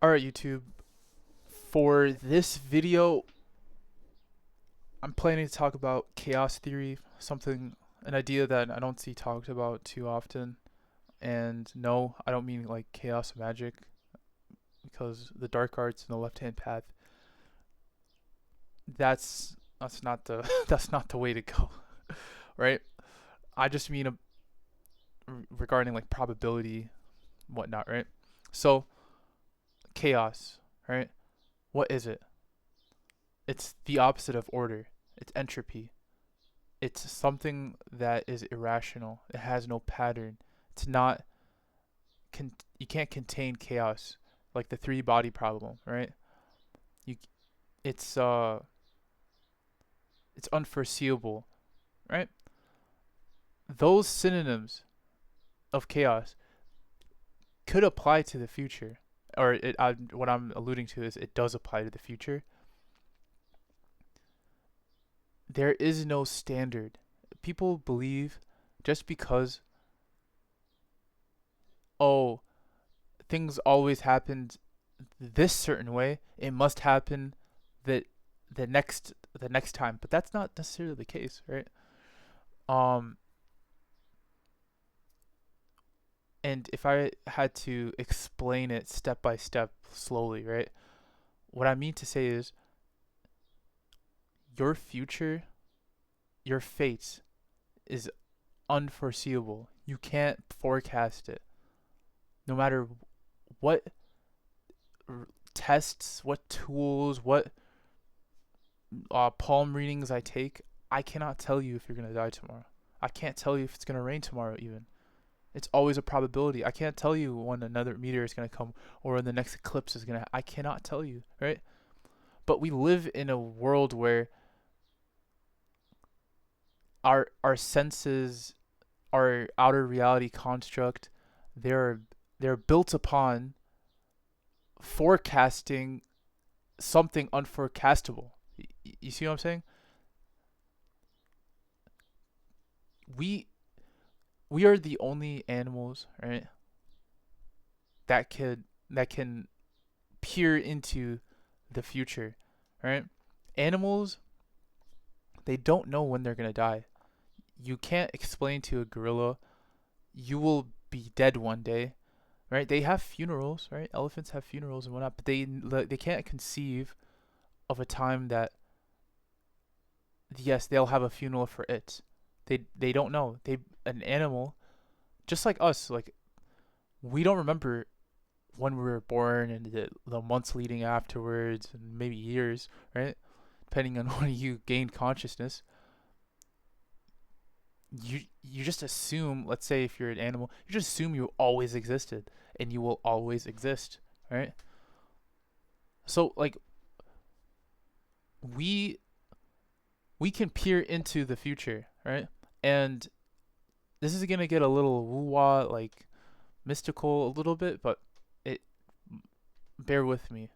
Alright, YouTube. For this video, I'm planning to talk about chaos theory, an idea that I don't see talked about too often. And no, I don't mean like chaos magic, because the dark arts and the left-hand path, that's not the that's not the way to go, right? I just mean regarding like probability, whatnot, right? So chaos, right? What is it? It's the opposite of order. It's entropy. It's something that is irrational. It has no pattern. It's not you can't contain chaos like the three body problem, right? You it's uh it's unforeseeable, right? Those synonyms of chaos could apply to the future, or what I'm alluding to is it does apply to the future. There is no standard. People believe just because, oh, things always happened this certain way, it must happen that the next time. But that's not necessarily the case, right? Um and if I had to explain it step by step slowly, right? What I mean to say is your future, your fate is unforeseeable. You can't forecast it. No matter what tests, what tools, what palm readings I take, I cannot tell you if you're going to die tomorrow. I can't tell you if it's going to rain tomorrow, even. It's always a probability. I can't tell you when another meteor is going to come or when the next eclipse is going to. I cannot tell you, right? But we live in a world where our senses, our outer reality construct, they're they're built upon forecasting something unforecastable. You see what I'm saying? We we are the only animals, right? That can peer into the future, right? Animals, they don't know when they're gonna die. You can't explain to a gorilla you will be dead one day, right? They have funerals, right? Elephants have funerals and whatnot, but they can't conceive of a time that yes, they'll have a funeral for it. They don't know. They An animal just like us, like we don't remember when we were born and the months leading afterwards and maybe years, right? Depending on when you gain consciousness. You just assume, let's say if you're an animal, you just assume you always existed and you will always exist, right? So like we we can peer into the future, right? And this is gonna get a little woo wah, like mystical a little bit, but it bear with me.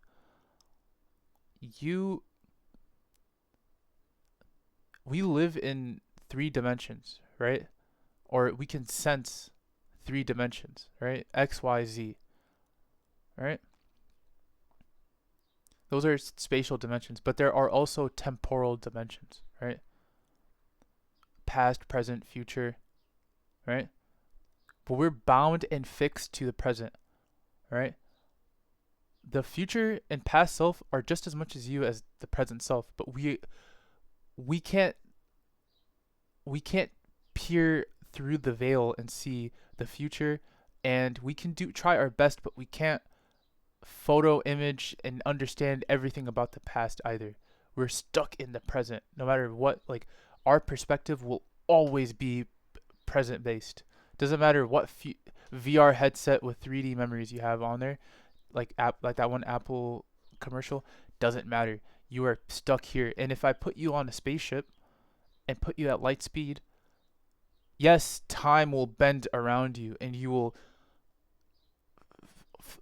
You We live in three dimensions, right? Or we can sense three dimensions, right? X, Y, Z, right? Those are spatial dimensions, but there are also temporal dimensions, right? Past, present, future, right? But we're bound and fixed to the present, right? The future and past self are just as much as you as the present self, but we can't we can't peer through the veil and see the future, and we can do try our best, but we can't photo image and understand everything about the past either. We're stuck in the present no matter what. Like our perspective will always be present based. Doesn't matter what VR headset with 3D memories you have on there, like that one Apple commercial, doesn't matter. You are stuck here. And if I put you on a spaceship and put you at light speed, yes, time will bend around you and you will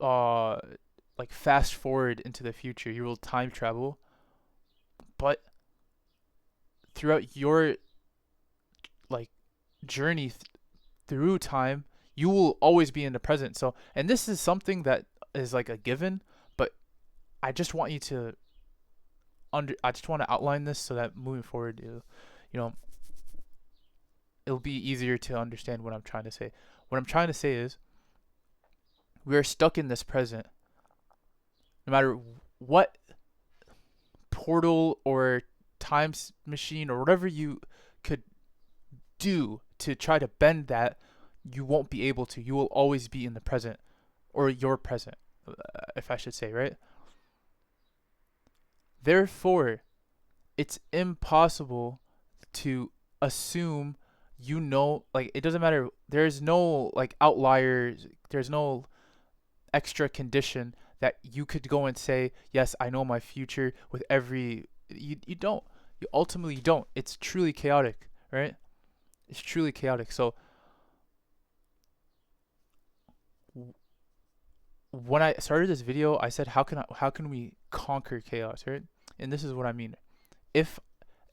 uh like fast forward into the future. You will time travel, but throughout your like journey through time, you will always be in the present. So, and this is something that is like a given, I just want you to I just want to outline this so that moving forward, you know, it'll be easier to understand what I'm trying to say. What I'm trying to say is we are stuck in this present. No matter what portal or time machine or whatever you could do to try to bend that, you won't be able to. You will always be in the present, or your present, if I should say, right? Therefore, it's impossible to assume like it doesn't matter. There's no like outliers. There's no extra condition that you could go and say, yes, I know my future with every. You don't. You ultimately don't. It's truly chaotic, right? It's truly chaotic. So when I started this video, I said, how can we conquer chaos, right? And this is what I mean. If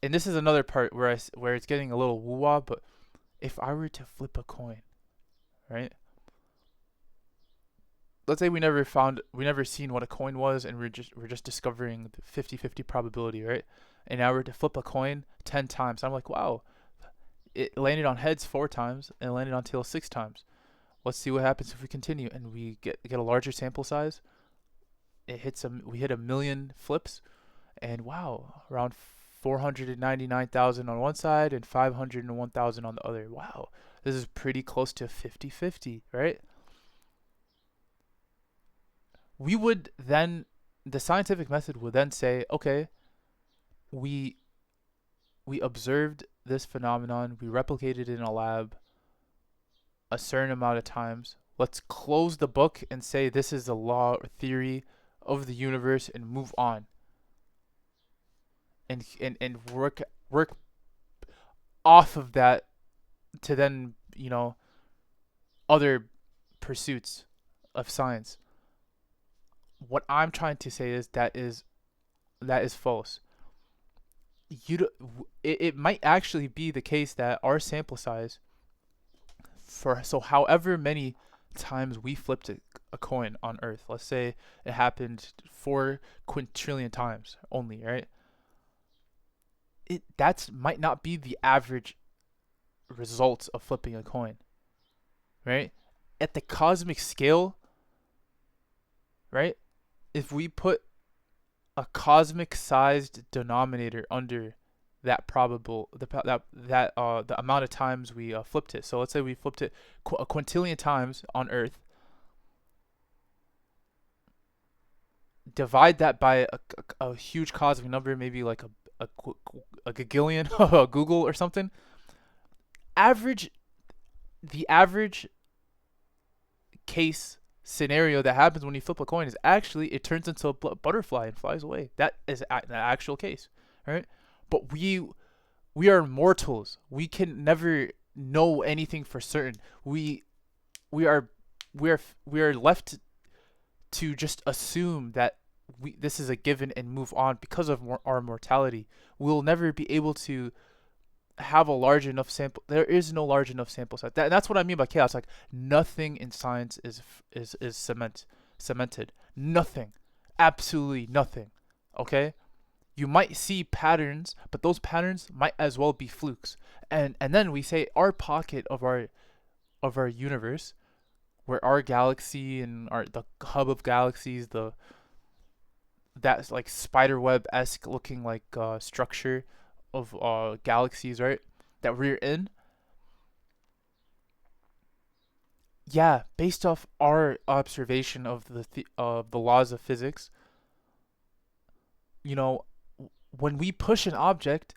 and this is another part where it's getting a little woo-wah, but if I were to flip a coin, right? Let's say we never seen what a coin was, and we're just discovering the 50-50 probability, right? And now we're to flip a coin 10 times. I'm like, wow, it landed on heads 4 times and it landed on tails 6 times. Let's see what happens if we continue and we get a larger sample size. We hit 1,000,000 flips, and wow, around 499,000 on one side and 501,000 on the other. Wow, this is pretty close to 50-50, right? We would then, the scientific method would then say, okay, we observed this phenomenon, we replicated it in a lab a certain amount of times. Let's close the book and say this is the law or theory of the universe and move on. And work off of that to then, other pursuits of science. What I'm trying to say is that is false. It might actually be the case that our sample size however many times we flipped a coin on Earth, let's say it happened 4 quintillion times only, right? That might not be the average results of flipping a coin, right? At the cosmic scale, right? If we put a cosmic sized denominator under that the amount of times we flipped it. So let's say we flipped it a quintillion times on Earth. Divide that by a huge cosmic number, maybe like a gagillion, Google or something. The average case scenario that happens when you flip a coin is actually it turns into a butterfly and flies away. That is the actual case, right? But we are mortals. We can never know anything for certain. We are left to just assume that this is a given and move on because of our mortality. We'll never be able to have a large enough sample. There is no large enough sample size. That's what I mean by chaos. Like nothing in science is cemented. Nothing, absolutely nothing. Okay, you might see patterns, but those patterns might as well be flukes. And then we say our pocket of our universe, where our galaxy and the hub of galaxies, that's like spider web-esque looking like structure of galaxies, right? That we're in. Yeah, based off our observation of the laws of physics, when we push an object,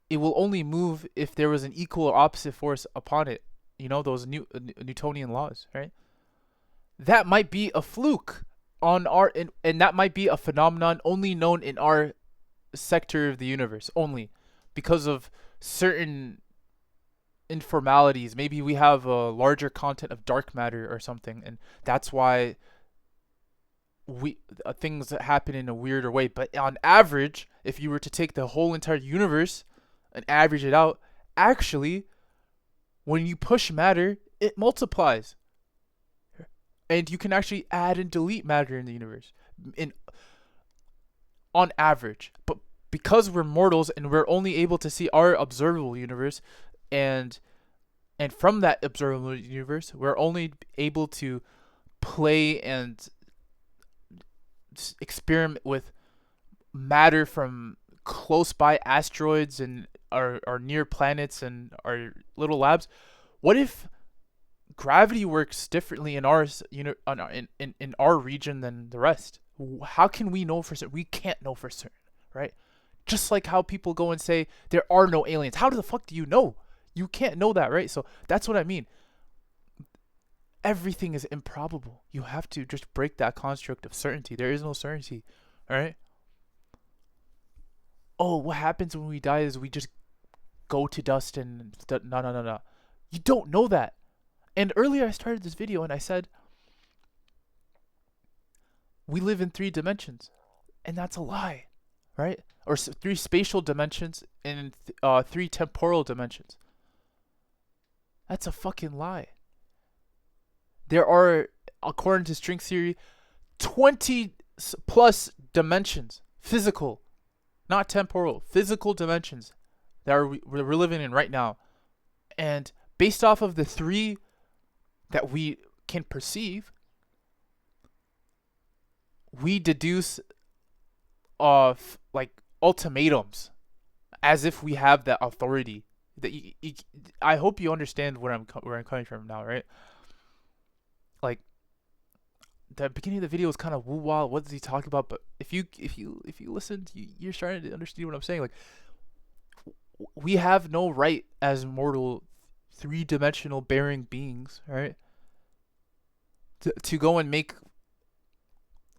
it will only move if there was an equal or opposite force upon it. Those Newtonian laws, right? That might be a fluke on and that might be a phenomenon only known in our sector of the universe only because of certain informalities. Maybe we have a larger content of dark matter or something, and that's why things that happen in a weirder way. But on average, if you were to take the whole entire universe and average it out, actually, when you push matter, it multiplies. and you can actually add and delete matter in the universe, in on average. But because we're mortals and we're only able to see our observable universe, and from that observable universe, we're only able to play and experiment with matter from close by asteroids and our near planets and our little labs. What if gravity works differently in ours, in our region than the rest? How can we know for certain? We can't know for certain, right? Just like how people go and say there are no aliens. How the fuck do you know? You can't know that, right? So that's what I mean. Everything is improbable. You have to just break that construct of certainty. There is no certainty, all right? Oh, what happens when we die is we just go to dust and no, no, no, no. You don't know that. And earlier I started this video and I said we live in 3 dimensions, and that's a lie, right? Or 3 spatial dimensions and 3 temporal dimensions. That's a fucking lie. There are, according to string theory, 20 plus dimensions, physical, not temporal, physical dimensions that we're living in right now. And based off of the 3 that we can perceive, we deduce of like ultimatums as if we have that authority. That I hope you understand where I'm coming from now, right? Like the beginning of the video was kind of woo wah. What does he talk about? But if you listen, you're starting to understand what I'm saying. Like we have no right as mortal 3-dimensional bearing beings, right? To go and make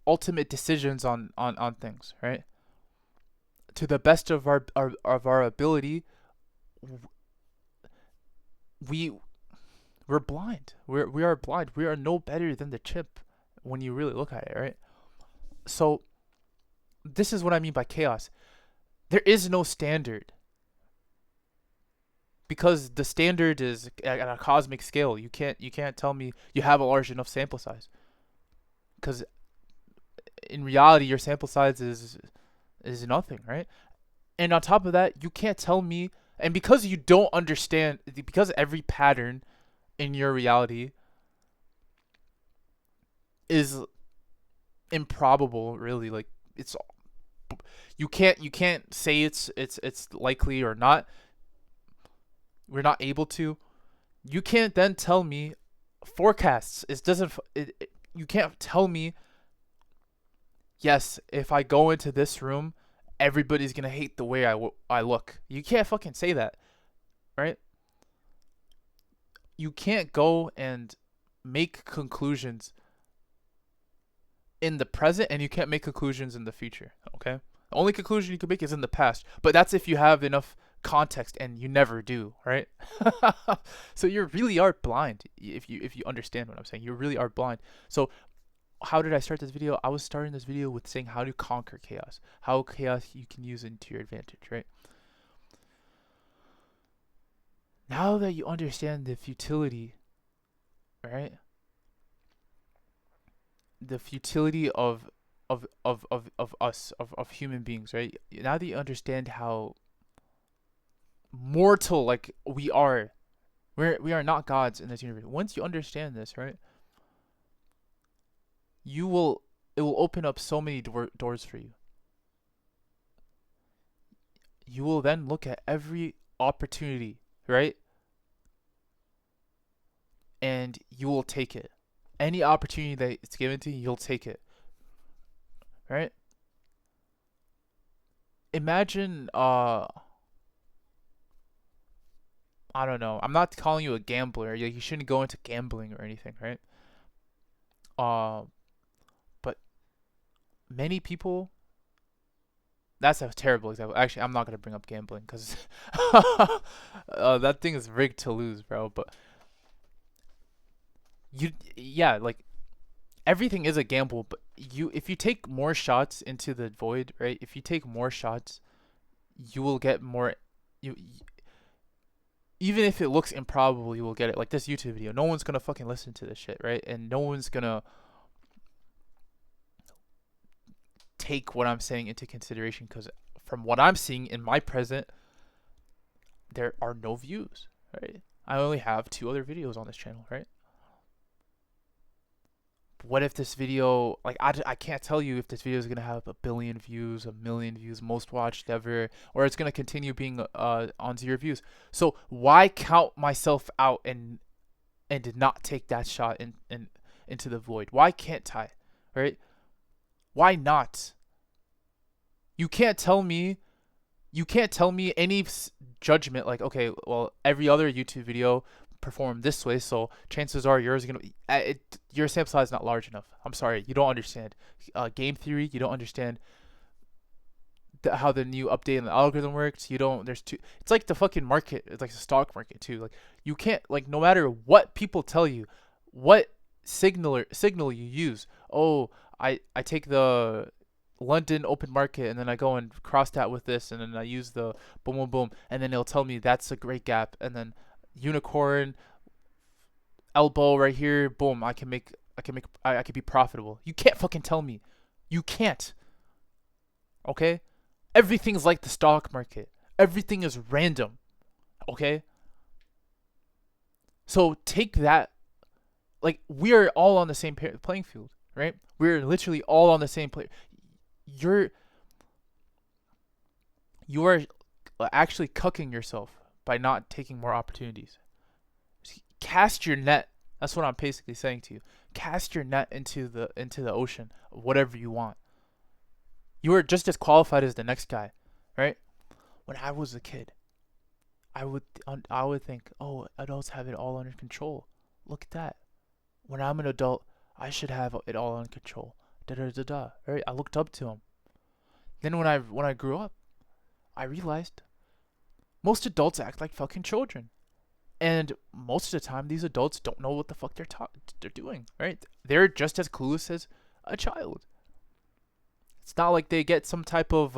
ultimate decisions on things, right? To the best of our ability, we're blind. We are blind. We are no better than the chimp when you really look at it, right? So this is what I mean by chaos. There is no standard, because the standard is at a cosmic scale. You can't tell me you have a large enough sample size, because in reality your sample size is nothing, right? And on top of that, you can't tell me, and because you don't understand, because every pattern in your reality is improbable, really, like it's, you can't say it's likely or not. We're not able to. You can't then tell me forecasts. You can't tell me, yes, if I go into this room, everybody's gonna hate the way I look. You can't fucking say that, right? You can't go and make conclusions in the present, and you can't make conclusions in the future, okay? The only conclusion you can make is in the past, but that's if you have enough context, and you never do, right? So you really are blind if you understand what I'm saying. You really are blind. So how did I start this video? I was starting this video with saying how to conquer chaos, how chaos you can use into your advantage, right? Now that you understand the futility, right? The futility of us, of human beings, right? Now that you understand how mortal like we are not gods in this universe. Once you understand this, right? It will open up so many doors for you. You will then look at every opportunity, right? And you will take it. Any opportunity that it's given to you, you'll take it. Right? Imagine I don't know. I'm not calling you a gambler. You shouldn't go into gambling or anything, right? But many people. That's a terrible example. Actually, I'm not gonna bring up gambling because that thing is rigged to lose, bro. But like everything is a gamble. But if you take more shots into the void, right? If you take more shots, you will get more. even if it looks improbable, you will get it. Like this YouTube video, no one's gonna fucking listen to this shit, right? And no one's gonna take what I'm saying into consideration, because from what I'm seeing in my present, there are no views, right? I only have 2 other videos on this channel, right? What if this video, like, I can't tell you if this video is going to have 1 billion views, 1 million views, most watched ever, or it's going to continue being on 0 views. So why count myself out and not take that shot into the void? Why can't I, right? Why not? You can't tell me any judgment like, okay, well, every other YouTube video performed this way, so chances are yours is gonna be, your sample size is not large enough. I'm sorry, you don't understand game theory. You don't understand how the new update and the algorithm works. You don't. There's two. It's like the fucking market. It's like the stock market too. Like, you can't, like, no matter what people tell you, what signal you use. Oh, I take the London open market and then I go and cross that with this, and then I use the boom boom boom, and then it'll tell me that's a great gap, and then unicorn elbow right here, boom, I can be profitable. You can't fucking tell me. You can't. Okay? Everything's like the stock market. Everything is random. Okay? So take that, like, we are all on the same playing field, right? We're literally all on the same play. You are actually cucking yourself by not taking more opportunities. Cast your net. That's what I'm basically saying to you. Cast your net into the ocean, whatever you want. You are just as qualified as the next guy, right? When I was a kid, I would think, oh, adults have it all under control. Look at that. When I'm an adult, I should have it all under control. Da da da da. Right? I looked up to him. Then when I grew up, I realized most adults act like fucking children, and most of the time, these adults don't know what the fuck they're doing. Right? They're just as clueless as a child. It's not like they get some type of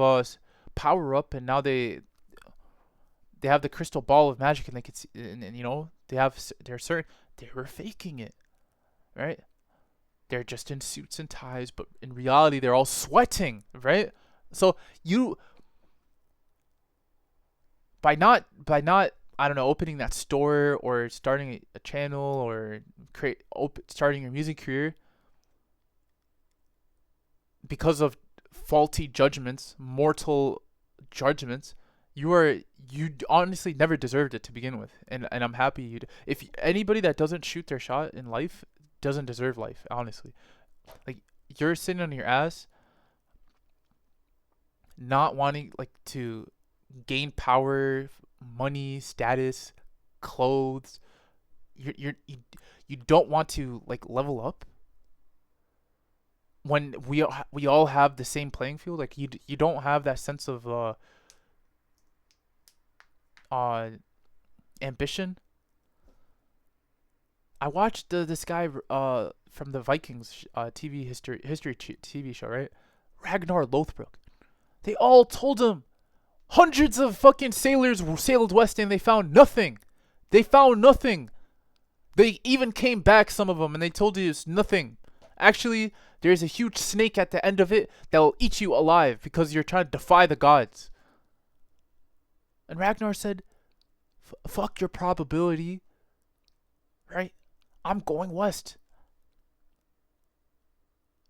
power up, and now they have the crystal ball of magic, and they can see, and you know, they're certain they were faking it, right? They're just in suits and ties, but in reality, they're all sweating, right? So by not I don't know, opening that store or starting a channel or starting your music career because of faulty judgments, mortal judgments, you honestly never deserved it to begin with, and I'm happy you. If anybody that doesn't shoot their shot in life doesn't deserve life, honestly. Like, you're sitting on your ass, not wanting, like, to gain power, money, status, clothes. You don't want to, like, level up when we all have the same playing field. Like, you don't have that sense of ambition. I watched this guy from the Vikings TV history TV show, right? Ragnar Lothbrok. They all told him hundreds of fucking sailors sailed west and they found nothing. They found nothing. They even came back, some of them, and they told you it's nothing. Actually, there's a huge snake at the end of it that will eat you alive because you're trying to defy the gods. And Ragnar said, fuck your probability, right? I'm going west,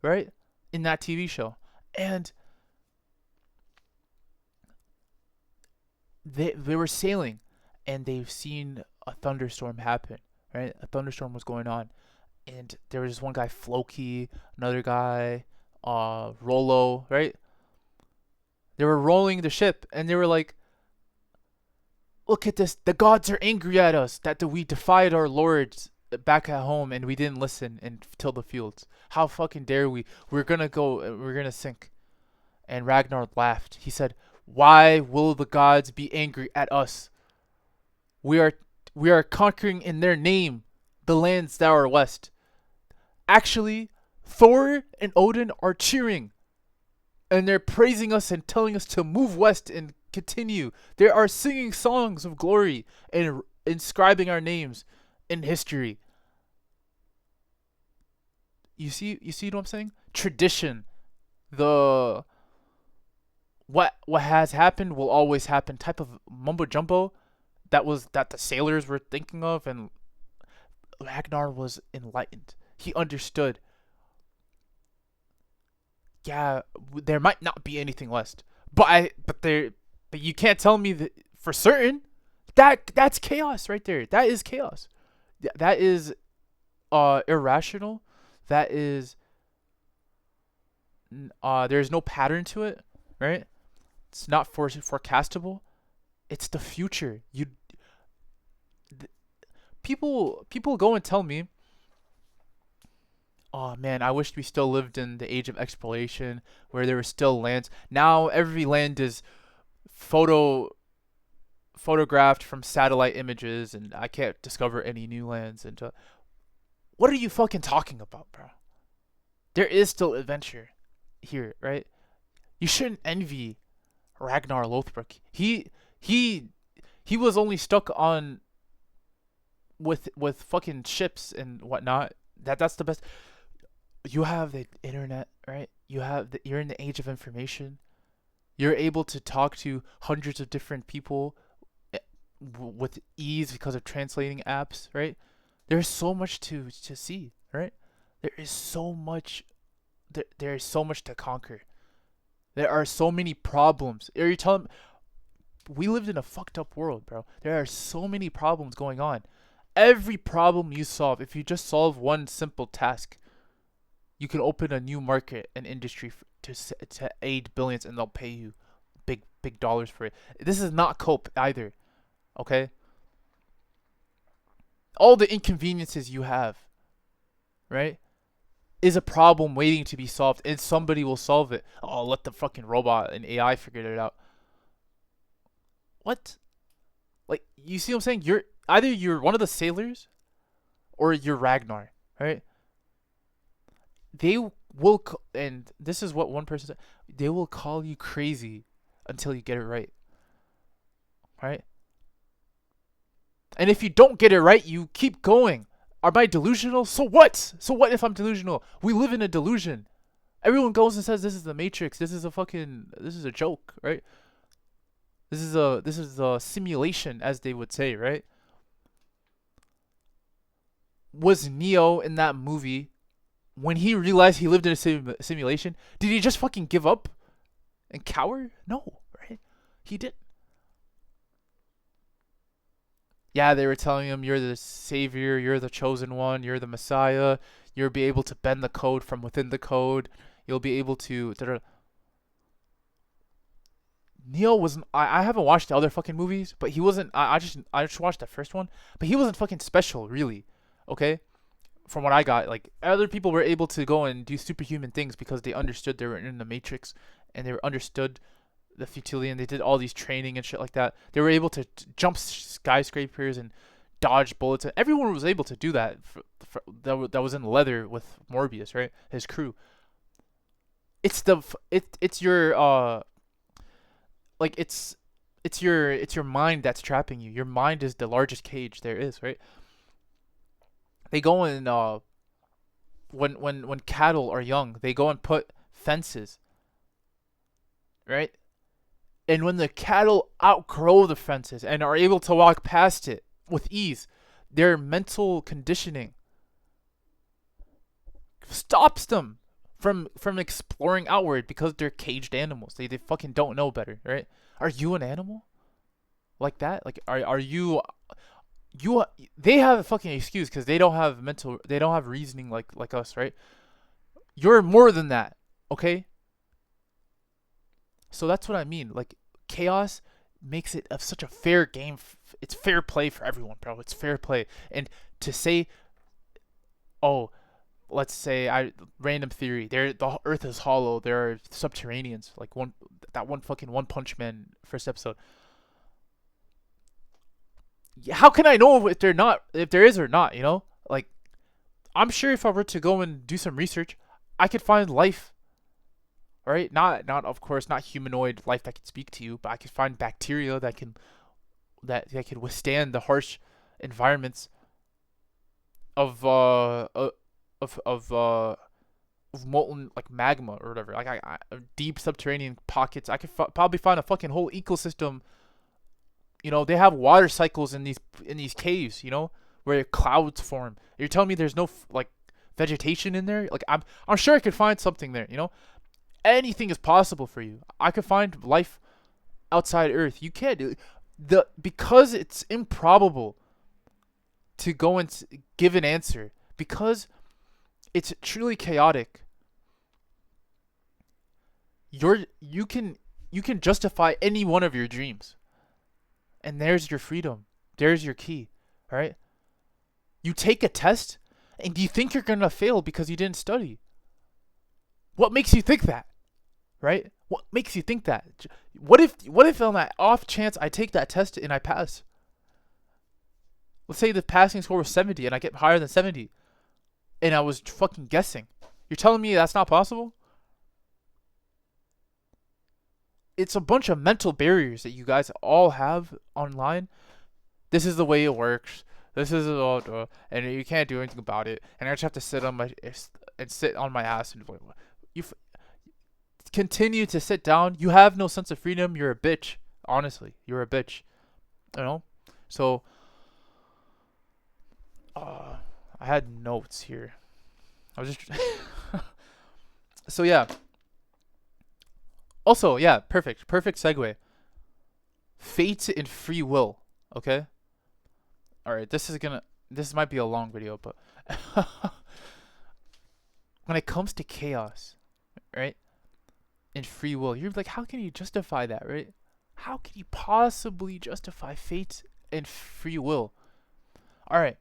right? In that TV show. And they were sailing, and they've seen a thunderstorm happen, right? A thunderstorm was going on, and there was one guy, Floki, another guy, Rollo, right? They were rolling the ship, and they were like, look at this, the gods are angry at us that we defied our lords back at home and we didn't listen and till the fields. How fucking dare we? We're gonna sink. And Ragnar laughed. He said, why will the gods be angry at us? We are conquering in their name the lands that are west. Actually, Thor and Odin are cheering, and they're praising us and telling us to move west and continue. They are singing songs of glory, and inscribing our names in history. You see what I'm saying? Tradition. The what has happened will always happen type of mumbo jumbo that the sailors were thinking of, and Ragnar was enlightened. He understood. Yeah, there might not be anything left, but you can't tell me that for certain. That's chaos right there. That is chaos. That is irrational. That is there's no pattern to it, right? It's not forecastable. It's the future. Th- people go and tell me, "Oh man, I wish we still lived in the age of exploration where there were still lands. Now every land is photographed from satellite images, and I can't discover any new lands." And what are you fucking talking about, bro? There is still adventure here, right? You shouldn't envy Ragnar Lothbrok. He he was only stuck on with fucking ships and whatnot. That's the best. You have the internet, right? You're in the age of information. You're able to talk to hundreds of different people eh, with ease because of translating apps, right? There's so much to see, right? There is so much. There is so much to conquer. There are so many problems. Are you telling? We lived in a fucked up world, bro. There are so many problems going on. Every problem you solve, if you just solve one simple task, you can open a new market and industry to aid billions, and they'll pay you big dollars for it. This is not cope either, okay? All the inconveniences you have, right, is a problem waiting to be solved, and somebody will solve it. Oh, let the fucking robot and AI figure it out. What? Like, you see what I'm saying? You're one of the sailors, or you're Ragnar, right? They will, and this is what one person said. They will call you crazy until you get it right, right? And if you don't get it right, you keep going. Am I delusional? So what? So what if I'm delusional? We live in a delusion. Everyone goes and says this is the Matrix. This is a joke, right? This is a simulation, as they would say, right? Was Neo in that movie, when he realized he lived in a simulation, did he just fucking give up and cower? No, right? He did. Yeah, they were telling him you're the savior, you're the chosen one, you're the Messiah. You'll be able to bend the code from within the code. You'll be able to. Neo wasn't. I haven't watched the other fucking movies, but he wasn't. I just watched the first one, but he wasn't fucking special, really. Okay, from what I got, like other people were able to go and do superhuman things because they understood they were in the Matrix, and they understood the futility, and they did all these training and shit like that. They were able to jump skyscrapers and dodge bullets. And everyone was able to do that. That was in leather with Morbius, right? His crew. It's your like it's your mind that's trapping you. Your mind is the largest cage there is, right? They go and when cattle are young, they go and put fences, right? And when the cattle outgrow the fences and are able to walk past it with ease, their mental conditioning stops them from exploring outward because they're caged animals. They fucking don't know better, right? Are you an animal like that? Like are you they have a fucking excuse because they don't have reasoning like us, right? You're more than that, okay? So that's what I mean. Like chaos makes it such a fair game. It's fair play for everyone, bro. It's fair play. And to say, oh, let's say I random theory. The Earth is hollow. There are subterraneans. Like that one fucking One Punch Man first episode. How can I know if they're not, if there is or not? You know, like I'm sure if I were to go and do some research, I could find life, right? Not of course not humanoid life that can speak to you, but I could find bacteria that can withstand the harsh environments of uh uh, of molten like magma or whatever. Like deep subterranean pockets. I could probably find a fucking whole ecosystem. You know, they have water cycles in these caves. You know, where clouds form. You're telling me there's no like vegetation in there? Like I'm sure I could find something there. You know, anything is possible for you. I could find life outside Earth. You can't do because it's improbable to go and give an answer because it's truly chaotic. You can justify any one of your dreams, and there's your freedom. There's your key, right? You take a test, and you think you're gonna fail because you didn't study. What makes you think that, right? What makes you think that? What if on that off chance I take that test and I pass? Let's say the passing score was 70 and I get higher than 70, and I was fucking guessing. You're telling me that's not possible? It's a bunch of mental barriers that you guys all have online. This is the way it works. This is and you can't do anything about it. And I just have to sit on my ass and you continue to sit down. You have no sense of freedom. You're a bitch. Honestly, you're a bitch. You know. So, I had notes here. I was just. So yeah. Also, yeah, perfect segue. Fate and free will. Okay. All right. This might be a long video, but when it comes to chaos, right, and free will, you're like, how can you justify that, right? How can you possibly justify fate and free will? All right.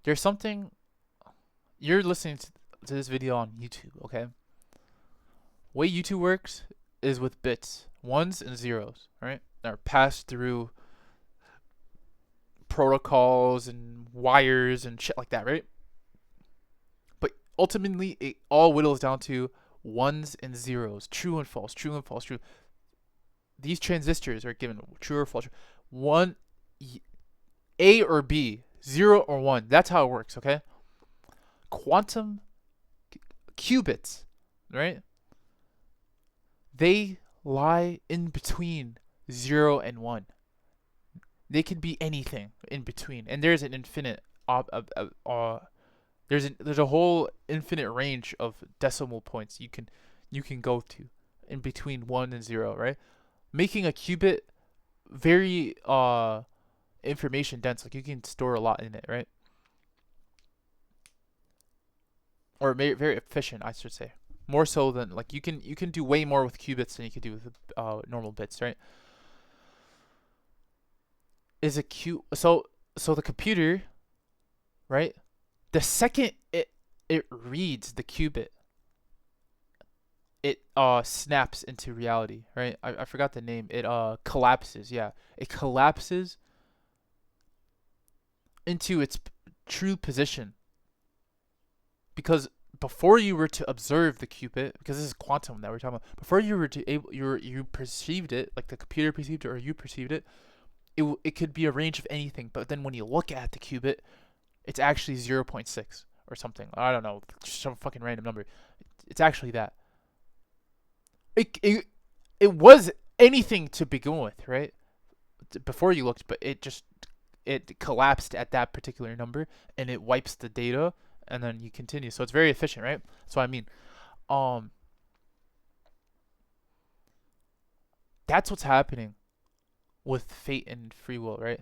There's something. You're listening to this video on YouTube, okay? Way YouTube works is with bits, ones and zeros, right? That are passed through protocols and wires and shit like that, right? But ultimately, it all whittles down to ones and zeros, true and false, true and false, true. These transistors are given true or false. One, A or B, 0 or 1. That's how it works, okay? Quantum qubits, right? They lie in between 0 and 1. They can be anything in between, and there's an infinite there's a whole infinite range of decimal points you can go to in between 1 and 0, right? Making a qubit very information dense. Like you can store a lot in it, right? Or very efficient, I should say. More so than like you can do way more with qubits than you can do with normal bits, right? Is a so the computer, right? The second it reads the qubit, it snaps into reality, right? I forgot the name. It collapses. Yeah, it collapses into its true position. Because before you were to observe the qubit, because this is quantum that we're talking about, before you were to you perceived it, like the computer perceived it or you perceived it, it could be a range of anything. But then when you look at the qubit, it's actually 0.6 or something. I don't know, just some fucking random number. It's actually that. It was anything to begin with, right? Before you looked, but it collapsed at that particular number and it wipes the data and then you continue. So it's very efficient, right? That's what I mean. That's what's happening with fate and free will, right?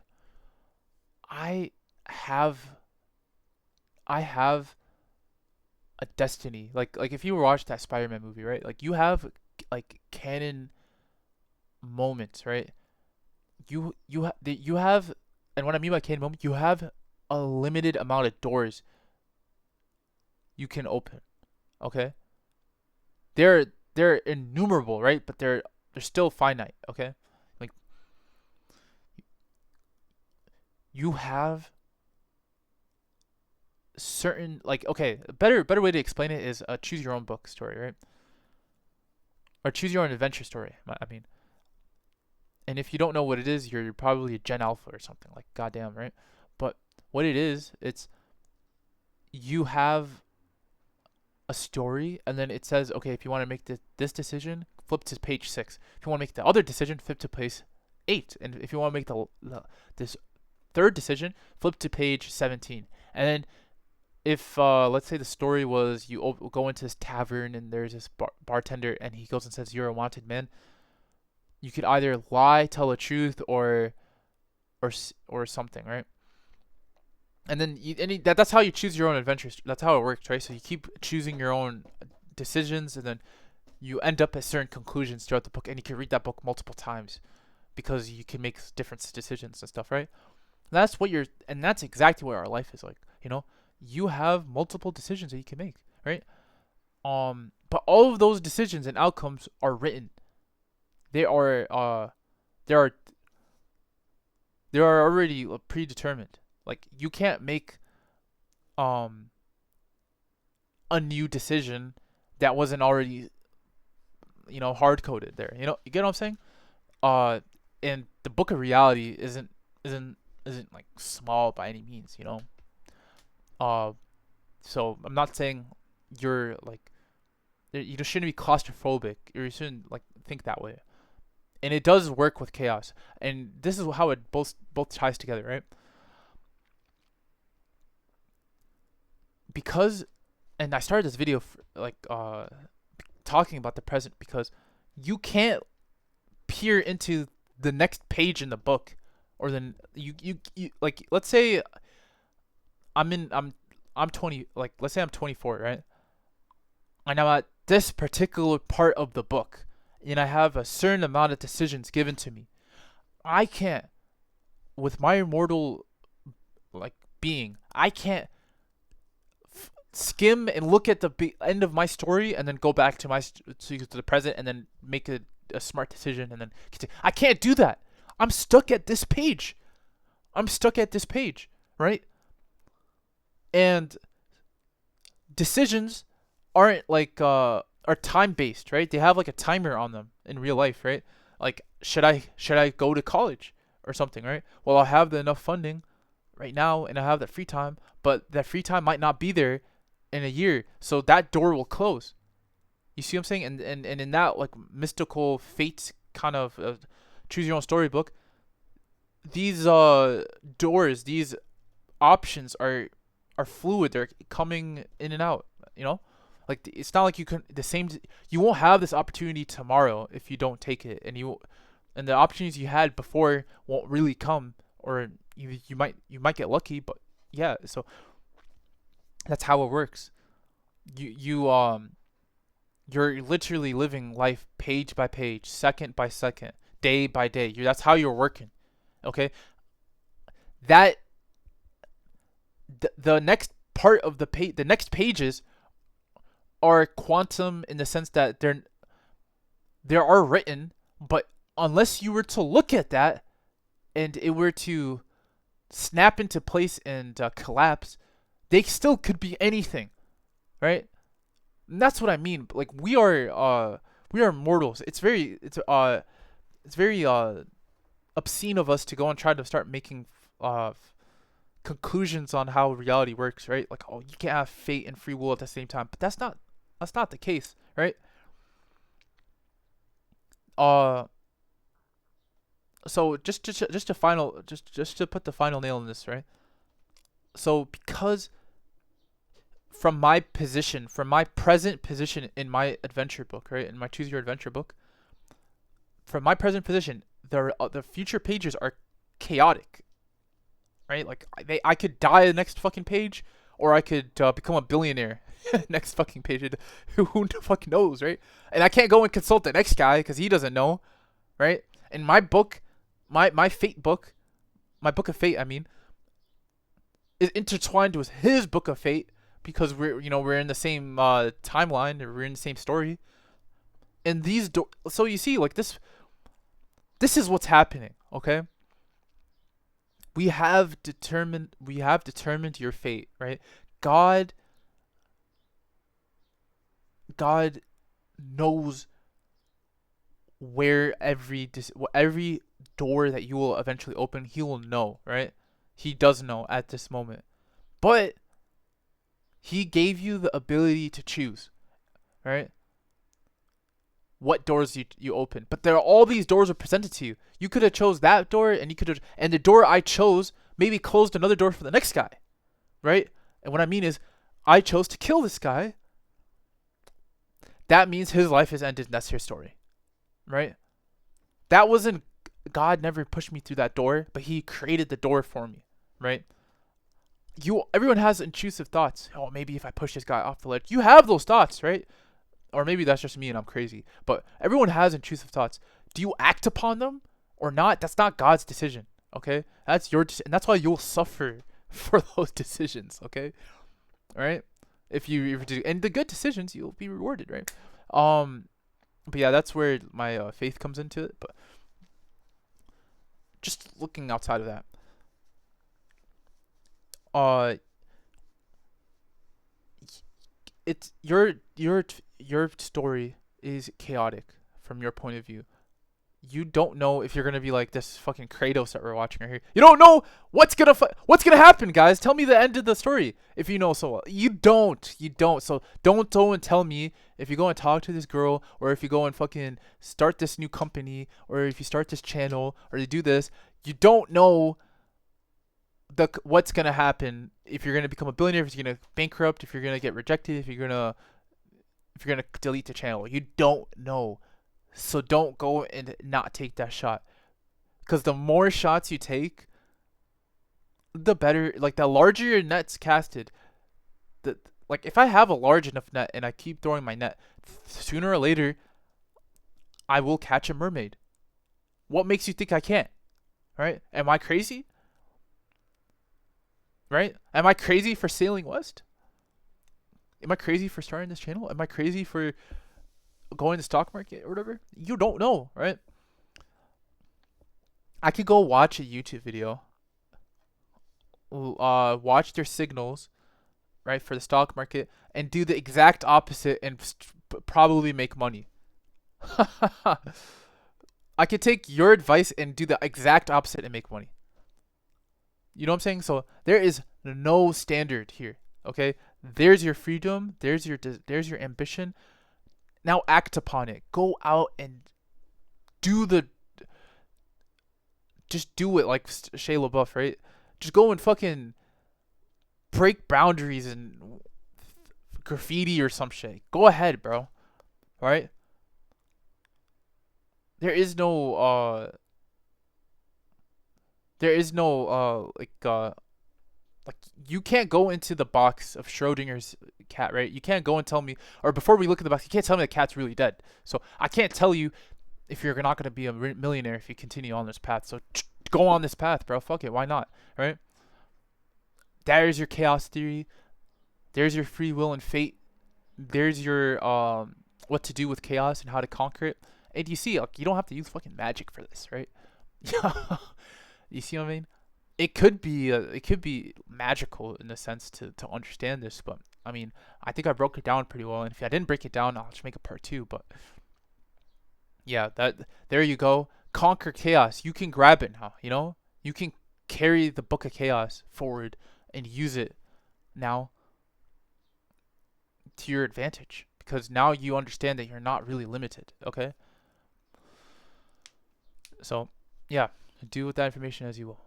I have a destiny. Like if you watch that Spider-Man movie, right? Like you have like canon moments, right? You have, and what I mean by canon moment, you have a limited amount of doors you can open. Okay? They're innumerable, right? But they're still finite, okay? Like you have certain, like, okay, a better way to explain it is a choose your own book story, right? Or choose your own adventure story. I mean, And if you don't know what it is, you're probably a Gen Alpha or something, like goddamn, right? But what it is, it's you have a story, and then it says, okay, if you want to make this decision, flip to page 6. If you want to make the other decision, flip to page 8. And if you want to make this third decision, flip to page 17. And then if let's say the story was you go into this tavern and there's this bartender and he goes and says you're a wanted man, you could either lie, tell the truth, or something, right? And then that's how you choose your own adventures. That's how it works, right? So you keep choosing your own decisions, and then you end up at certain conclusions throughout the book, and you can read that book multiple times because you can make different decisions and stuff, right? And that's exactly what our life is like. You have multiple decisions that you can make, right? But all of those decisions and outcomes are written. They are they are already predetermined. Like you can't make a new decision that wasn't already hard coded there. You get what I'm saying? And the book of reality isn't like small by any means. So I'm not saying you're like you just shouldn't be claustrophobic, or you shouldn't like think that way. And it does work with chaos, and this is how it both ties together, right? Because, and I started this video talking about the present because you can't peer into the next page in the book, or then you like, let's say I'm 20, like let's say I'm 24, right? And I'm at this particular part of the book, and I have a certain amount of decisions given to me. I can't, with my immortal like being, I can't skim and look at the end of my story and then go back to the present and then make a smart decision and then continue. I can't do that. I'm stuck at this page. Right? And decisions aren't like are time based, right? They have like a timer on them in real life, right? Like should I go to college or something, right? Well, I have enough funding right now and I have that free time, but that free time might not be there in a year, so that door will close. You see what I'm saying? And in that like mystical fate kind of choose your own storybook, these doors, these options are fluid. They're coming in and out. Like it's not like you won't have this opportunity tomorrow if you don't take it, and the opportunities you had before won't really come, or you might get lucky, but yeah. So that's how it works. You're literally living life page by page, second by second, day by day. That's how you're working. Okay? That the next part of the next pages are quantum in the sense that they are written, but unless you were to look at that and it were to snap into place and collapse, they still could be anything, right? And that's what I mean. Like we are mortals. It's very obscene of us to go and try to start making conclusions on how reality works, right? Like, oh, you can't have fate and free will at the same time, but that's not the case, right? So just to put the final nail in this, right? So because from my present position in my adventure book, right, in my choose your adventure book, from my present position, the future pages are chaotic, right? Like I could die the next fucking page, or I could become a billionaire next fucking page. Who the fuck knows, right? And I can't go and consult the next guy because he doesn't know, right? And my book, my fate book, my book of fate, I mean, is intertwined with his book of fate because we're in the same timeline, or we're in the same story. And so you see, like this is what's happening, okay? We have determined your fate, right? God knows where every door that you will eventually open. He will know, right? He does know at this moment. But he gave you the ability to choose, right? What doors you open. But there are all these doors are presented to you. You could have chose that door, and the door I chose maybe closed another door for the next guy, right? And what I mean is, I chose to kill this guy. That means his life is ended, and that's his story, right? That wasn't, God never pushed me through that door, but he created the door for me, right? Everyone has intrusive thoughts. Oh, maybe if I push this guy off the ledge. You have those thoughts, right? Or maybe that's just me and I'm crazy. But everyone has intrusive thoughts. Do you act upon them or not? That's not God's decision, okay? That's your decision. And that's why you'll suffer for those decisions, okay? All right? If you do, and the good decisions, you'll be rewarded, right? But yeah, that's where my faith comes into it. But just looking outside of that, it's your story is chaotic from your point of view. You don't know if you're gonna be like this fucking Kratos that we're watching right here. You don't know what's gonna happen, guys. Tell me the end of the story if you know so well. You don't. So don't go and tell me if you go and talk to this girl, or if you go and fucking start this new company, or if you start this channel, or you do this. You don't know what's gonna happen, if you're gonna become a billionaire, if you're gonna bankrupt, if you're gonna get rejected, if you're gonna delete the channel. You don't know. So don't go and not take that shot. Because the more shots you take, the better. Like, the larger your net's casted. Like, if I have a large enough net and I keep throwing my net, sooner or later, I will catch a mermaid. What makes you think I can't? Right? Am I crazy? Right? Am I crazy for sailing west? Am I crazy for starting this channel? Am I crazy for going to stock market or whatever? You don't know, right? I could go watch a YouTube video, watch their signals, right, for the stock market, and do the exact opposite and probably make money. I could take your advice and do the exact opposite and make money. You know what I'm saying? So there is no standard here. Okay, there's your freedom. There's your ambition. Now act upon it. Go out and just do it like Shia LaBeouf, right? Just go and fucking break boundaries and graffiti or some shit. Go ahead, bro. All right. There is no like, you can't go into the box of Schrodinger's cat, right? You can't go and tell me, or before we look at the box, you can't tell me the cat's really dead. So I can't tell you if you're not going to be a millionaire if you continue on this path. So go on this path, bro. Fuck it. Why not? Right? There's your chaos theory. There's your free will and fate. There's your what to do with chaos and how to conquer it. And you see, like, you don't have to use fucking magic for this, right? You see what I mean? It could be magical in the sense to understand this, but I mean, I think I broke it down pretty well. And if I didn't break it down, I'll just make a part 2. But yeah, there you go. Conquer chaos. You can grab it now. You know, you can carry the book of chaos forward and use it now to your advantage, because now you understand that you're not really limited. Okay. So yeah, do with that information as you will.